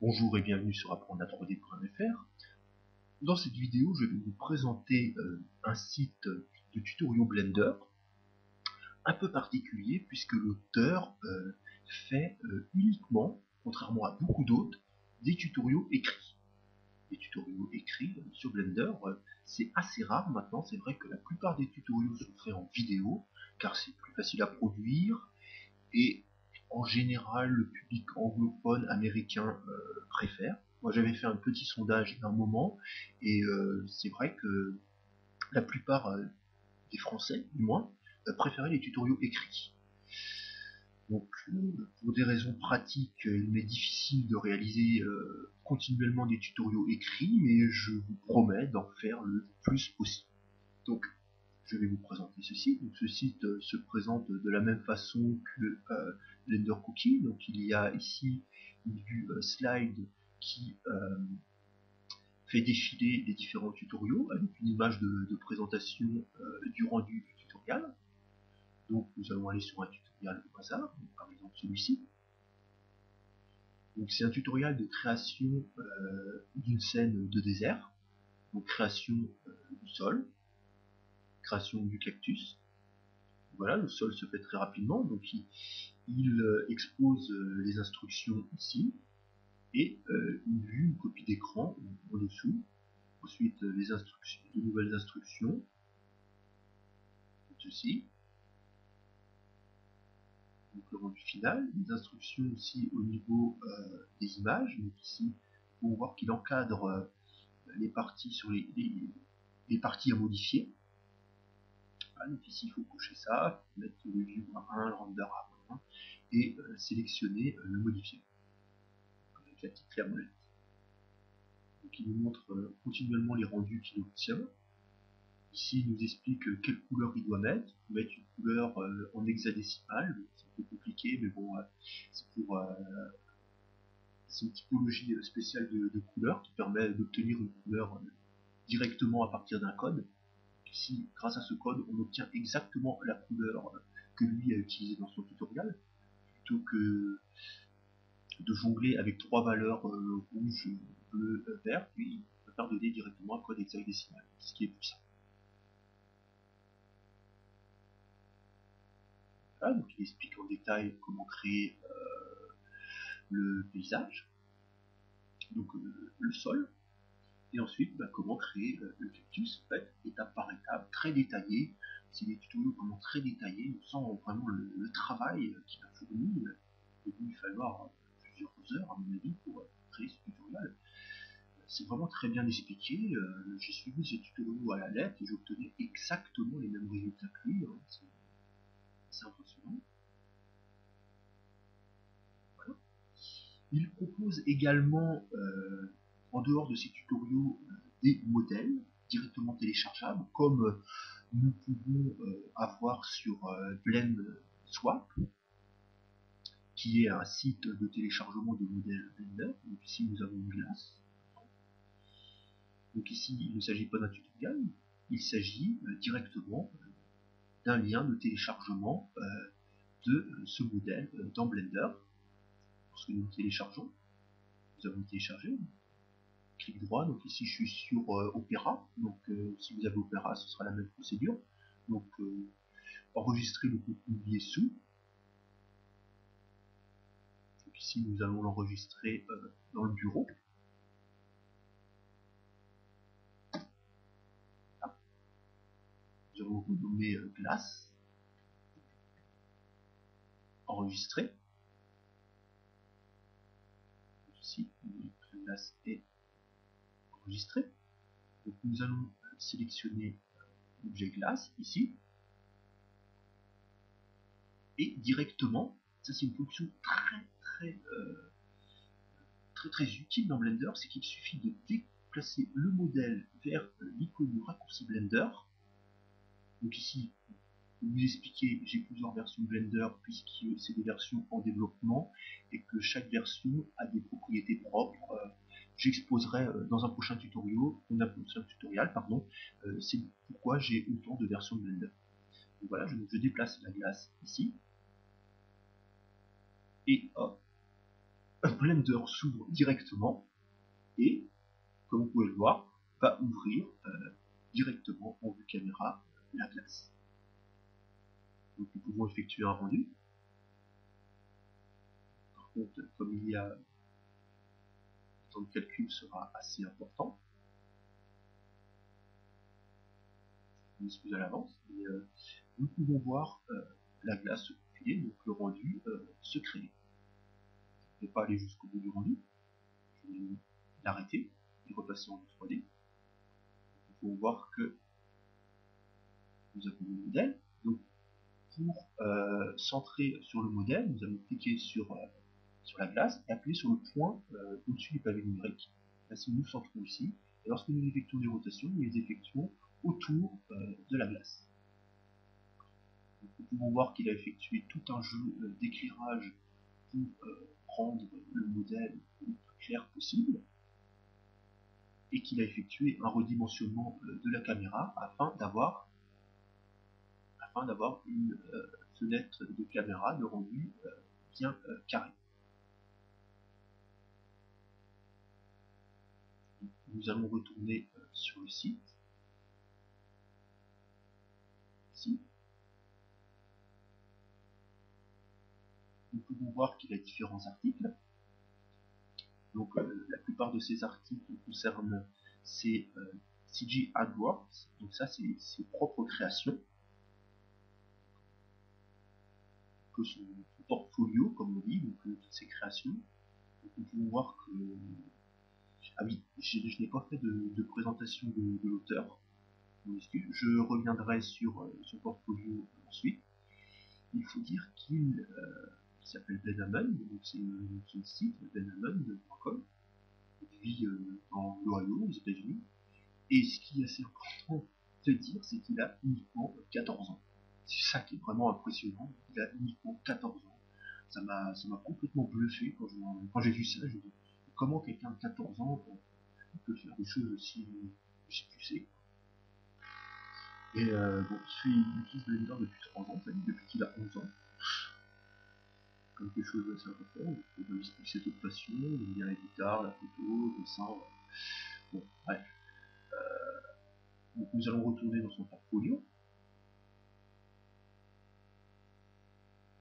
Bonjour et bienvenue sur apprendre-la-3D.fr. Dans cette vidéo, je vais vous présenter un site de tutoriaux Blender un peu particulier puisque l'auteur fait uniquement, contrairement à beaucoup d'autres, des tutoriaux écrits. Des tutoriaux écrits sur Blender, c'est assez rare maintenant. C'est vrai que la plupart des tutoriaux sont faits en vidéo car c'est plus facile à produire et en général le public anglophone américain préfère. Moi j'avais fait un petit sondage d'un moment et c'est vrai que la plupart des Français, du moins, préféraient les tutoriaux écrits. Donc pour des raisons pratiques, il m'est difficile de réaliser continuellement des tutoriaux écrits, mais je vous promets d'en faire le plus possible. Donc je vais vous présenter ce site. Donc, ce site se présente de la même façon que Blender Cookie. Donc il y a ici une vue slide qui fait défiler les différents tutoriaux avec une image de présentation du rendu du tutoriel. Donc nous allons aller sur un tutoriel au hasard, donc, par exemple celui-ci. Donc c'est un tutoriel de création d'une scène de désert, donc création du sol, création du cactus. Voilà, le sol se fait très rapidement, donc il expose les instructions ici, et une vue, une copie d'écran en dessous. Ensuite, les instructions, de nouvelles instructions, comme ceci. Donc le rendu final, les instructions aussi au niveau des images. Donc ici, on va voir qu'il encadre les parties sur les parties à modifier. Voilà, donc ici, il faut cocher ça, mettre le view à 1, le render à 1, et sélectionner le modifier avec la petite clé à molette. Donc il nous montre continuellement les rendus qu'il obtient. Ici il nous explique quelle couleur il doit mettre. Il faut mettre une couleur en hexadécimal, c'est un peu compliqué, mais bon, c'est une typologie spéciale de couleurs qui permet d'obtenir une couleur directement à partir d'un code. Ici, grâce à ce code, on obtient exactement la couleur que lui a utilisée dans son tutoriel, plutôt que de jongler avec trois valeurs rouge, bleu, vert, puis il préfère donner directement un code hexadécimal, ce qui est plus simple. Voilà, donc il explique en détail comment créer le paysage, donc le sol, et ensuite comment créer le cactus, en fait, étape par étape, très détaillé. C'est des tutoriaux vraiment très détaillés, on sent vraiment le travail qu'il a fourni. Il a dû falloir plusieurs heures à mon avis pour créer ce tutoriel. C'est vraiment très bien expliqué. J'ai suivi ces tutoriaux à la lettre et j'obtenais exactement les mêmes résultats que lui. C'est impressionnant. Voilà. Il propose également, en dehors de ces tutoriaux, des modèles directement téléchargeables, comme nous pouvons avoir sur BlendSwap, qui est un site de téléchargement de modèles Blender. Donc ici nous avons une glace. Donc ici il ne s'agit pas d'un tutoriel, il s'agit directement d'un lien de téléchargement de ce modèle dans Blender. Lorsque nous le téléchargeons, nous avons téléchargé, clic droit, donc ici je suis sur Opera, donc si vous avez Opera ce sera la même procédure. Donc enregistrer le contenu lié sous. Donc ici nous allons l'enregistrer dans le bureau. Ah. Nous allons renommer glace. Enregistrer. Donc ici la glace est enregistrée. Donc nous allons sélectionner l'objet glace ici. Et directement, ça c'est une fonction très utile dans Blender, c'est qu'il suffit de déplacer le modèle vers l'icône du raccourci Blender. Donc ici, pour vous expliquer, j'ai plusieurs versions de Blender puisque c'est des versions en développement et que chaque version a des propriétés propres. J'exposerai dans un prochain tutoriel, c'est pourquoi j'ai autant de versions de Blender. Donc voilà, je déplace la glace ici et hop, Blender s'ouvre directement et, comme vous pouvez le voir, va ouvrir directement en vue caméra la glace. Donc nous pouvons effectuer un rendu. Par contre, comme il y a le temps de calcul sera assez important, je m'excuse à l'avance, mais nous pouvons voir la glace se profiler, donc le rendu se créer. Je ne vais pas aller jusqu'au bout du rendu, je vais l'arrêter et repasser en 3D. Nous pouvons voir que nous avons le modèle. Donc pour centrer sur le modèle, nous allons cliquer sur la glace et appuyer sur le point au-dessus du pavé numérique. Ainsi nous centrons ici, et lorsque nous effectuons des rotations, nous les effectuons autour de la glace. Donc, nous pouvons voir qu'il a effectué tout un jeu d'éclairage pour rendre le modèle le plus clair possible, et qu'il a effectué un redimensionnement de la caméra afin d'avoir une fenêtre de caméra de rendu bien carré. Nous allons retourner sur le site. Ici. Nous pouvons voir qu'il y a différents articles. Donc la plupart de ces articles concernent ces CG AdWords. Donc ça c'est ses propres créations. Que son portfolio, comme on dit, donc toutes ces créations. Donc, nous pouvons voir que... Ah oui, je n'ai pas fait de présentation de l'auteur. Je reviendrai sur son portfolio ensuite. Il faut dire qu'il s'appelle Ben Hammond, donc c'est le site benhammond.com. Il vit dans l'Ohio, aux États-Unis. Et ce qui est assez important de dire, c'est qu'il a uniquement 14 ans. C'est ça qui est vraiment impressionnant. Il a uniquement 14 ans. Ça m'a complètement bluffé quand j'ai vu ça. Je me dis, comment quelqu'un de 14 ans peut faire des choses aussi poussées. Et bon, il utilise Blender depuis 3 ans, depuis qu'il a 11 ans. Comme quelque chose d'assez important. Il va expliquer ses autres passions, il aime bien la guitare, la photo, le dessin. Bon, bref. Donc nous allons retourner dans son portfolio.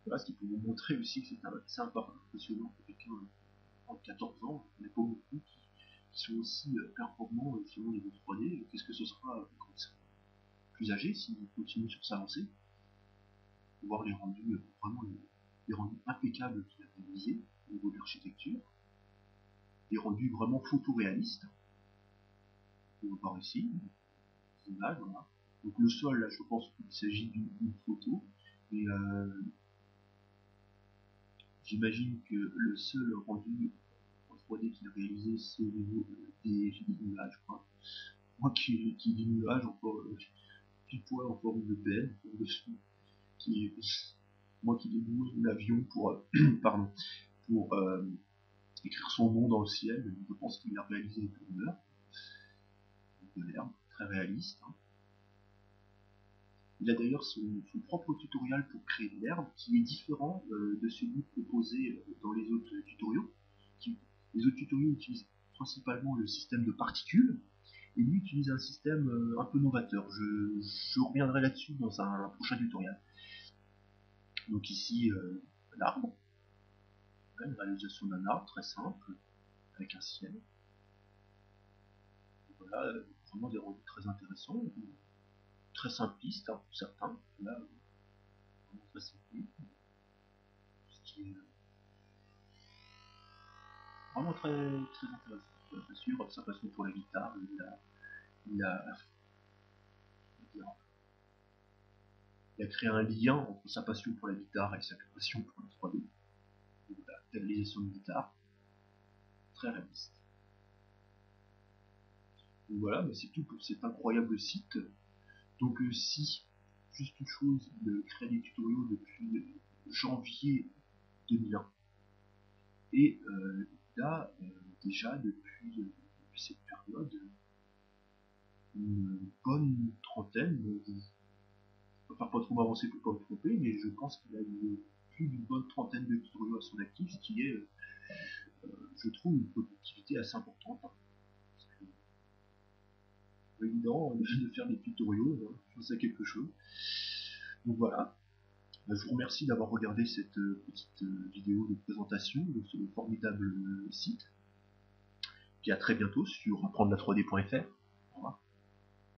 Voilà, ce qui peut vous montrer aussi que c'est impressionnant pour quelqu'un de 14 ans. Il n'y en a pas beaucoup qui sont aussi performants selon les 3D. Qu'est-ce que ce sera quand il sera plus âgé, s'il continue sur sa lancée? Voir les rendus, vraiment les rendus impeccables qu'il a réalisés au niveau de l'architecture. Des rendus vraiment photoréalistes. On va voir ici, des images, voilà. Donc le sol, là, je pense qu'il s'agit d'une photo. Et j'imagine que le seul rendu en 3D qu'il a réalisé, c'est au niveau des nuages, quoi. Moi qui dis nuages, encore pile poil en forme de benne, en forme de sou, moi qui débrouille l'avion pour, pardon, pour écrire son nom dans le ciel, je pense qu'il a réalisé avec l'honneur, de l'herbe, très réaliste. Hein. Il a d'ailleurs son propre tutoriel pour créer de l'herbe qui est différent de celui proposé dans les autres tutoriaux. Les autres tutoriaux utilisent principalement le système de particules, et lui utilise un système un peu novateur. Je reviendrai là-dessus dans un prochain tutoriel. Donc ici, l'arbre, une réalisation d'un arbre très simple, avec un ciel. Et voilà, vraiment des rendus très intéressants, très simplistes hein, pour certains. Là, vraiment très simpliste. Ce qui est vraiment très, très intéressant. Bien sûr, sa passion pour la guitare, il a créé un lien entre sa passion pour la guitare et sa passion pour le 3D. Donc, la réalisation de guitare, très réaliste. Donc voilà, mais c'est tout pour cet incroyable site. Donc si, juste une chose, il crée des tutoriaux depuis janvier 2001. Et il a déjà depuis cette période une bonne trentaine, je ne peux pas trop m'avancer pour pas me tromper, mais je pense qu'il a plus d'une bonne trentaine de tutoriaux à son actif, ce qui est je trouve une productivité assez importante. C'est pas évident de faire des tutoriaux, c'est quelque chose. Donc voilà, je vous remercie d'avoir regardé cette petite vidéo de présentation de ce formidable site. Puis à très bientôt sur apprendre la 3D.fr.